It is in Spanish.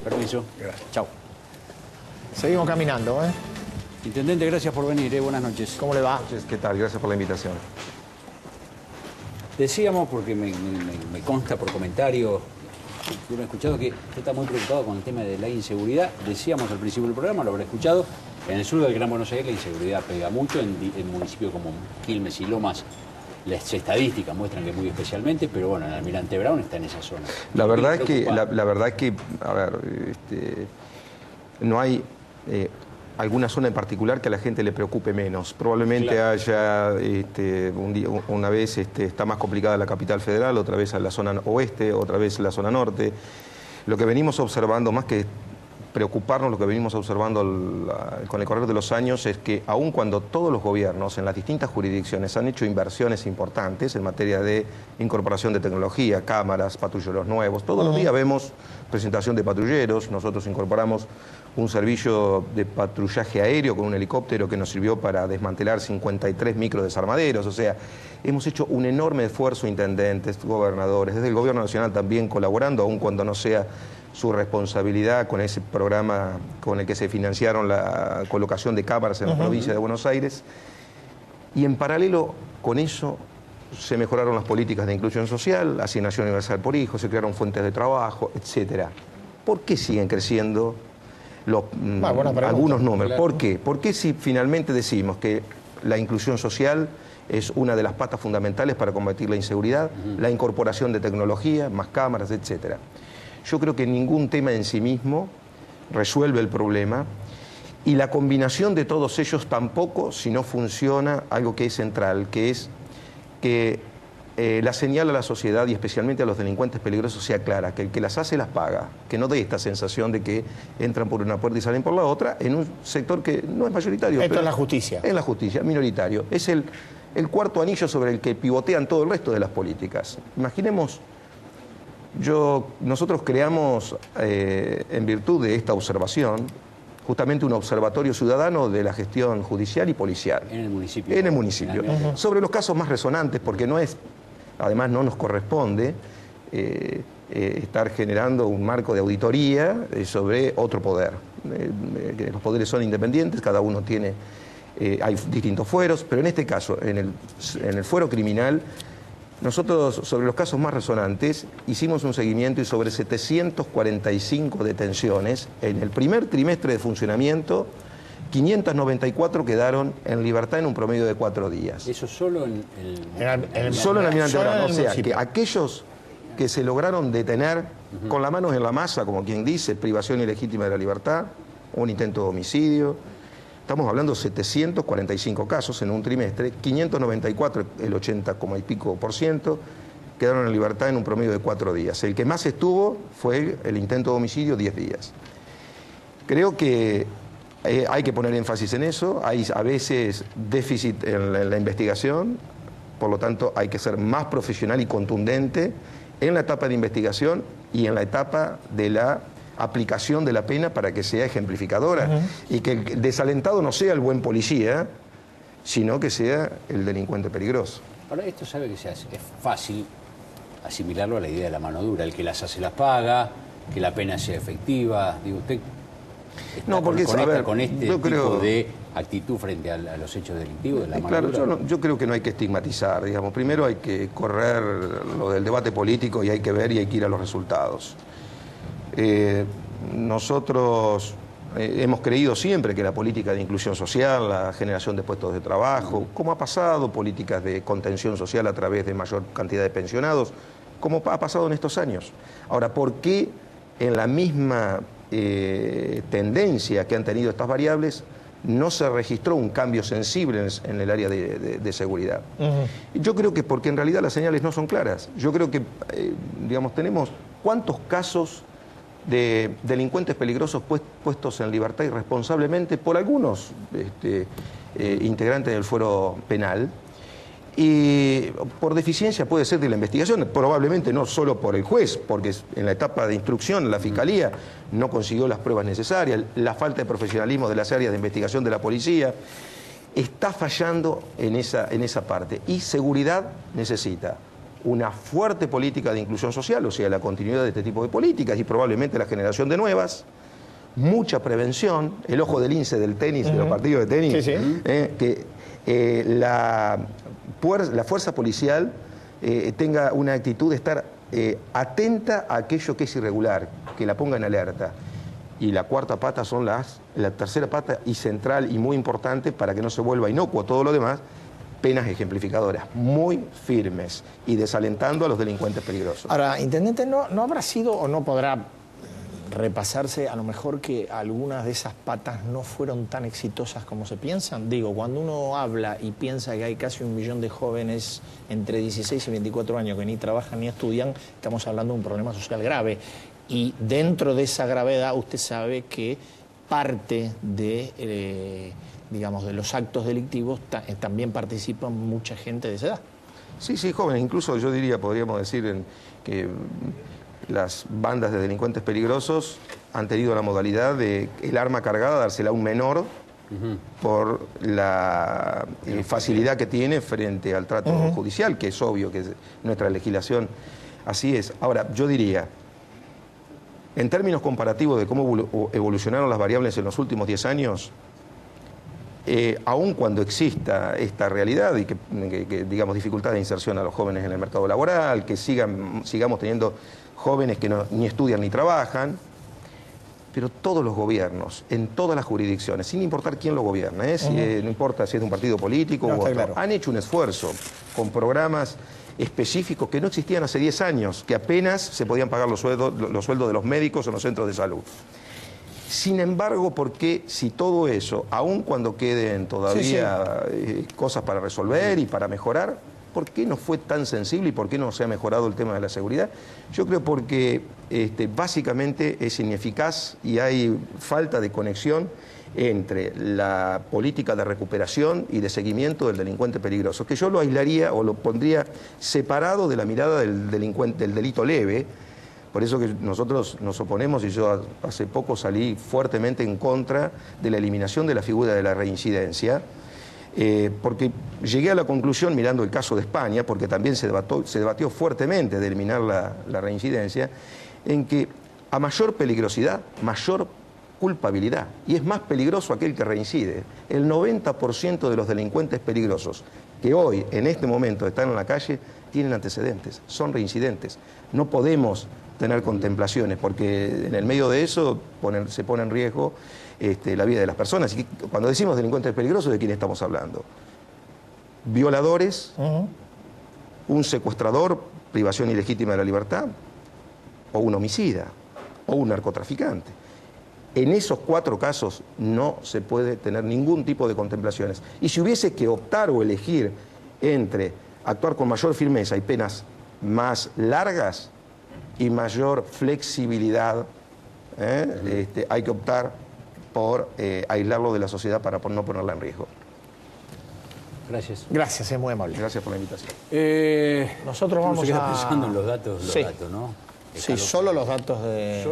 Permiso. Gracias. Chao. Seguimos caminando, ¿eh? Intendente, gracias por venir, buenas noches. ¿Cómo le va? ¿Qué tal? Gracias por la invitación. Decíamos, porque me consta por comentario, yo he escuchado que usted está muy preocupado con el tema de la inseguridad. Decíamos al principio del programa, lo habrá escuchado, en el sur del Gran Buenos Aires la inseguridad pega mucho, en municipios como Quilmes y Lomas las estadísticas muestran que muy especialmente, pero bueno, el Almirante Brown está en esa zona. La verdad es que, a ver, no hay alguna zona en particular que a la gente le preocupe menos. Probablemente haya, una vez está más complicada la capital federal, otra vez la zona oeste, otra vez la zona norte. Lo que venimos observando, más que preocuparnos, lo que venimos observando con el correr de los años es que aun cuando todos los gobiernos en las distintas jurisdicciones han hecho inversiones importantes en materia de incorporación de tecnología, cámaras, patrulleros nuevos, todos los días vemos presentación de patrulleros. Nosotros incorporamos un servicio de patrullaje aéreo con un helicóptero que nos sirvió para desmantelar 53 microdesarmaderos. O sea, hemos hecho un enorme esfuerzo, intendentes, gobernadores, desde el gobierno nacional también colaborando, aun cuando no sea su responsabilidad, con ese programa con el que se financiaron la colocación de cámaras en la provincia de Buenos Aires. Y en paralelo con eso se mejoraron las políticas de inclusión social, asignación universal por hijo, se crearon fuentes de trabajo, etcétera. ¿Por qué siguen creciendo algunos números? ¿Por qué? ¿Por qué si finalmente decimos que la inclusión social es una de las patas fundamentales para combatir la inseguridad, la incorporación de tecnología, más cámaras, etcétera? Yo creo que ningún tema en sí mismo resuelve el problema, y la combinación de todos ellos tampoco, si no funciona algo que es central, que es que la señal a la sociedad y especialmente a los delincuentes peligrosos sea clara, que el que las hace las paga, que no dé esta sensación de que entran por una puerta y salen por la otra en un sector que no es mayoritario. Esto es la justicia. Es la justicia, minoritario. Es el cuarto anillo sobre el que pivotean todo el resto de las políticas. Imaginemos... Nosotros creamos, en virtud de esta observación, justamente un observatorio ciudadano de la gestión judicial y policial. En el municipio. En el municipio. Sobre los casos más resonantes, porque además no nos corresponde estar generando un marco de auditoría sobre otro poder. Los poderes son independientes, cada uno tiene, hay distintos fueros, pero en este caso, en el fuero criminal, nosotros, sobre los casos más resonantes, hicimos un seguimiento y sobre 745 detenciones, en el primer trimestre de funcionamiento, 594 quedaron en libertad en un promedio de 4 días. Eso solo Solo en Almirante Brown. O sea, que aquellos que se lograron detener con las manos en la masa, como quien dice, privación ilegítima de la libertad, un intento de homicidio. Estamos hablando de 745 casos en un trimestre, 594, el 80, y pico %, quedaron en libertad en un promedio de 4 días. El que más estuvo fue el intento de homicidio, 10 días. Creo que hay que poner énfasis en eso. Hay a veces déficit en la investigación, por lo tanto hay que ser más profesional y contundente en la etapa de investigación y en la etapa de la aplicación de la pena para que sea ejemplificadora y que el desalentado no sea el buen policía, sino que sea el delincuente peligroso. Ahora, esto sabe que es fácil asimilarlo a la idea de la mano dura, el que las hace las paga, que la pena sea efectiva. Digo, usted no, porque con este tipo de actitud frente a los hechos delictivos de la mano dura. Yo creo que no hay que estigmatizar, digamos. Primero hay que correr lo del debate político y hay que ver y hay que ir a los resultados. Nosotros hemos creído siempre que la política de inclusión social, la generación de puestos de trabajo, como ha pasado, políticas de contención social a través de mayor cantidad de pensionados, como ha pasado en estos años. Ahora, ¿por qué en la misma tendencia que han tenido estas variables no se registró un cambio sensible en el área de seguridad? Yo creo que porque en realidad las señales no son claras. Yo creo que, digamos, tenemos cuántos casos de delincuentes peligrosos puestos en libertad irresponsablemente por algunos integrantes del fuero penal, y por deficiencia puede ser de la investigación, probablemente no solo por el juez, porque en la etapa de instrucción la Fiscalía no consiguió las pruebas necesarias, la falta de profesionalismo de las áreas de investigación de la policía está fallando en esa parte. Y seguridad necesita una fuerte política de inclusión social, o sea, la continuidad de este tipo de políticas y probablemente la generación de nuevas, mucha prevención, el ojo del lince del tenis, de los partidos de tenis, que la fuerza policial tenga una actitud de estar atenta a aquello que es irregular, que la ponga en alerta. Y la cuarta pata son la tercera pata y central y muy importante para que no se vuelva inocuo todo lo demás, penas ejemplificadoras, muy firmes y desalentando a los delincuentes peligrosos. Ahora, intendente, ¿no habrá sido o no podrá repasarse a lo mejor que algunas de esas patas no fueron tan exitosas como se piensan? Digo, cuando uno habla y piensa que hay casi 1 millón de jóvenes entre 16 y 24 años que ni trabajan ni estudian, estamos hablando de un problema social grave. Y dentro de esa gravedad usted sabe que parte de, digamos, de los actos delictivos también participan mucha gente de esa edad. Sí, sí, jóvenes. Incluso yo diría, podríamos decir que las bandas de delincuentes peligrosos han tenido la modalidad de el arma cargada dársela a un menor por la facilidad que tiene frente al trato judicial, que es obvio que nuestra legislación así es. Ahora, yo diría, en términos comparativos de cómo evolucionaron las variables en los últimos 10 años, aun cuando exista esta realidad y que digamos, dificultad de inserción a los jóvenes en el mercado laboral, que sigamos teniendo jóvenes que ni estudian ni trabajan, pero todos los gobiernos, en todas las jurisdicciones, sin importar quién lo gobierna, no importa si es de un partido político u otro, claro, han hecho un esfuerzo con programas específicos que no existían hace 10 años, que apenas se podían pagar los sueldos de los médicos en los centros de salud. Sin embargo, ¿por qué si todo eso, aun cuando queden todavía cosas para resolver y para mejorar, por qué no fue tan sensible y por qué no se ha mejorado el tema de la seguridad? Yo creo porque básicamente es ineficaz y hay falta de conexión entre la política de recuperación y de seguimiento del delincuente peligroso, que yo lo aislaría o lo pondría separado de la mirada del delincuente, del delito leve. Por eso que nosotros nos oponemos, y yo hace poco salí fuertemente en contra de la eliminación de la figura de la reincidencia, porque llegué a la conclusión, mirando el caso de España, porque también se debatió fuertemente de eliminar la reincidencia, en que a mayor peligrosidad, mayor culpabilidad, y es más peligroso aquel que reincide. El 90% de los delincuentes peligrosos que hoy, en este momento, están en la calle, tienen antecedentes, son reincidentes. No podemos tener contemplaciones, porque en el medio de eso se pone en riesgo la vida de las personas. Y cuando decimos delincuentes peligrosos, ¿de quién estamos hablando? Violadores, un secuestrador, privación ilegítima de la libertad, o un homicida, o un narcotraficante. En esos 4 casos no se puede tener ningún tipo de contemplaciones. Y si hubiese que optar o elegir entre actuar con mayor firmeza y penas más largas y mayor flexibilidad, hay que optar por aislarlo de la sociedad para no ponerla en riesgo. Gracias. Gracias, es muy amable. Gracias por la invitación. Nosotros vamos a... pensando en los datos, ¿no? Sí, solo los datos de